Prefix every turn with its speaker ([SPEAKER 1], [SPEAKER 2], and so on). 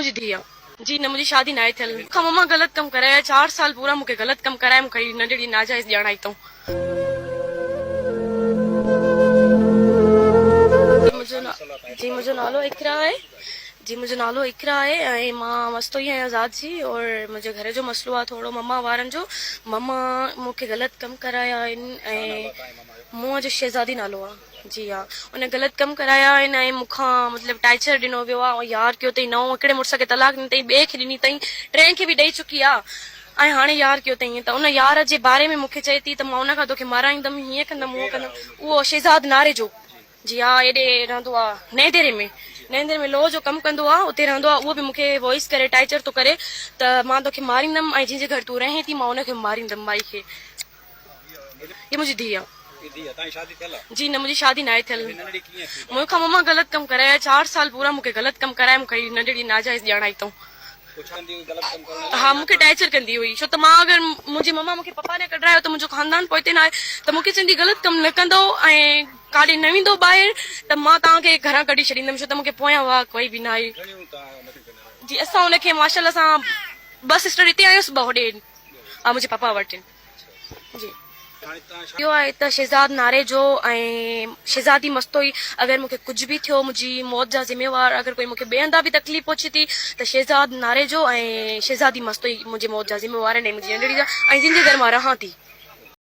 [SPEAKER 1] मुझे धिया जी न मुझे शादी ना थियल मम्मा गलत कम कराया 4 साल पूरा मुके गलत कम कराया मुके नंढड़ी नाजायज ॼाण आई तो जी मुझे नालो इकरा है जी मुझे नालो इकरा है ऐं मां मस्तो ही आहियां आज़ाद जी और मुंहिंजे घर जो मसलो आहे थोरो मम्मा वारनि जो मम्मा मूंखे ग़लति कमु कराया आहिनि ऐं मुंहुं जो शहज़ादी नालो आहे जी हा उन ग़लति कमु कराया आहिनि ऐं मूंखां मतिलबु टाइचर ॾिनो वियो आहे ऐं यार कयो अथई नओं हिकिड़े मुड़ुस खे तलाक ॾिनी अथई ॿिए खे ॾिनी अथई टे खे बि ॾेई चुकी आहे ऐं हाणे यार कयो अथई त उन यार जे बारे में मूंखे चए थी त मां उनखां तोखे माराईंदमि हीअं कंदमि हूअं कंदमि उहो शहज़ाद नारे जो जी हा हेॾे रहंदो आहे नैंदरे में लो जो कमु कंदो आहे उते रहंदो आहे उहो बि मूंखे वॉइस करे टाइचर थो करे त मां तोखे मारींदमि ऐं जंहिंजे घर तूं रहीं थी मां उनखे मारींदमि माई खे ये मुंहिंजी धीउ आहे जी न मुंहिंजी शादी ना थियल मूंखां मम्मा ग़लति कमु कराया 4 साल पूरा मूंखे ग़लति कमु कराया मूंखे नंढड़ी नाजायज़ ॼाण आई अथऊं हा मूंखे टाइचर कंदी हुई छो त मां अगरि मुंहिंजी मम्मा मूंखे पप्पा ने कढायो त मुंहिंजो ख़ानदान पोइते न आहे त मूंखे चवंदी ग़लति कमु न कंदो ऐं काॾे न वेंदो ॿाहिरि त मां तव्हांखे घरां कढी छॾींदमि छो त मूंखे पोयां वाह कोई बि न आहे जी असां हुनखे माशाल्लाह सां बस स्टैंड हिते आहियूंसि ॿ होॾे मुंहिंजे पप्पा वटि जी इहो आहे त शहज़ाद नारे जो ऐं शहज़ादी मस्तो ई अगरि मूंखे कुझु बि थियो मुंहिंजी मौत जा ज़िम्मेवार अगरि कोई मूंखे ॿिए हंधा बि तकलीफ़ पहुचे थी त शहज़ाद नारे जो ऐं शहज़ादी मस्तो ई मुंहिंजी मौत जा ज़िम्मेवार आहिनि ऐं मुंहिंजी नंढड़ी जा ऐं जिन जे घर मां रहां थी